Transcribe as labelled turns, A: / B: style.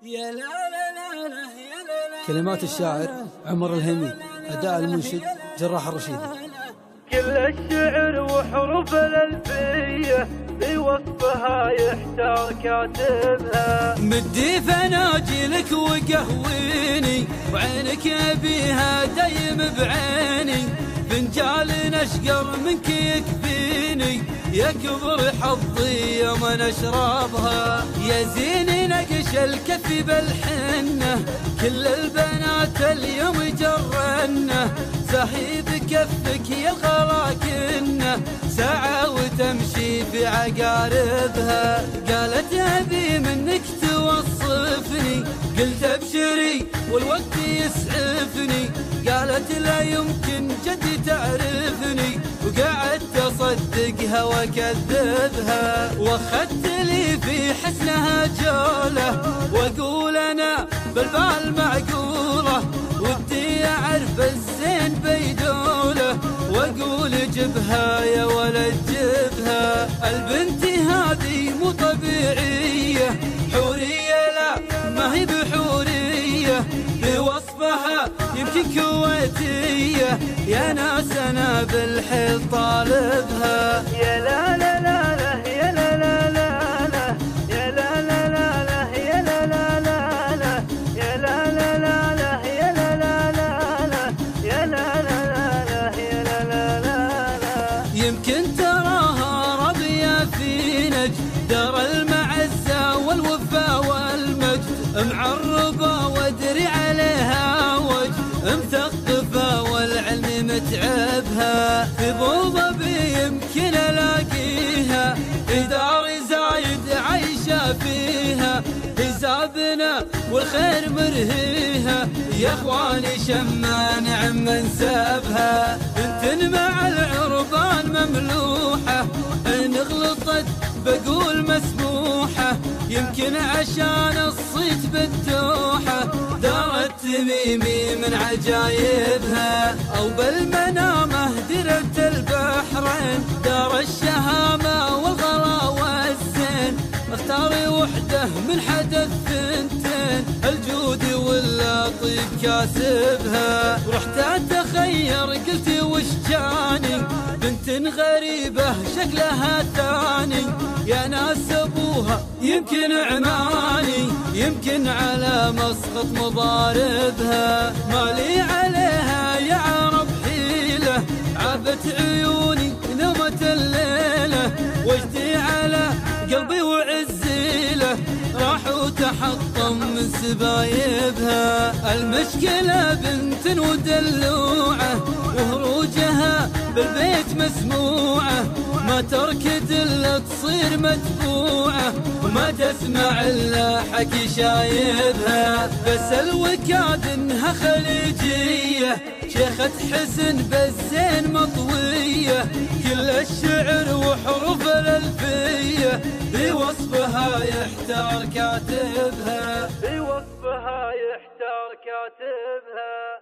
A: يا لا لا لا لا يا لا لا.
B: كلمات الشاعر عمر الهيمي، أداء المنشد جراح الرشيدي.
C: كل الشعر وحروف الألفية في وصفها يحتار كاتبها.
A: مدي فناجلك وقهويني وعينك أبيها دايم بعيني، فنجال أشقر منك يكفيني، يكبر حظي يوم أشربها. يا زين نقش الكف بالحنة، كل البنات اليوم جرنه، سحيب كفك يا الغلاكنه، ساعة وتمشي في عقاربها. قالت أبي منك توصفني، قلت ابشري والوقت يسعفني، قالت لا يمكن جدي تعرفني، وقعدت أصدقها وأكذبها، واخدت لي في حسنها جولة، وأقول أنا بالبال معقولة، ودي أعرف الزين بيدوله، وأقول جبها يا ولد جبها. البنت هذه مو طبيعية، حورية لا ما هي بحورية، بوصفها يمكن كويتية، يا ناس أنا بالحيل طالبها.
C: يا لا لا لا لا يا لا لا لا لا يا لا لا لا لا يا لا لا لا لا يا لا لا لا لا يا لا لا لا لا يا لا لا لا لا يا لا لا لا لا.
A: يمكن تراها راضية في نجد دار المعزة والوفا والمجد، معربة وادري عليها وجد، مثقفة والعلم متعبها، في ابوظبي يمكن الاقيها، دار زايد عايشة فيها، حسابنا والخير مرهيها، يا اخواني شمان عم نسبها، بنت مع العربان مملوحة، ان غلطت بقول مسموحة، يمكن عشان الصيت بالدوحة، دار التميمي من عجايبها، او بالمنامة درة البحرين، دار الشهامة والغلا والزين، اختاري وحده من حدث ثنتين، الجود واللطيف كاسبها، ورحت اتخير قلت وش جاني، بنت غريبة شكلها ثاني، يا ناس ابوها يمكن عماني، يمكن على مسقط مضاربها، مالي عليها يا عرب حيلة، عابت عيوني نومة الليلة، وجدي على قلبي وعزيله، راح وتحطم من سبايبها. المشكلة بنت ودلوعة، وهروجها بالبيت مسموعة، ما تركد الا تصير متبوعة، وما تسمع الا حكي شايبها، بس الوكاد انها خليجية، شيخة حسن بالزين مطوية، كل الشعر وحروف الألفية، بوصفها يحتار كاتبها،
C: بوصفها يحتار كاتبها.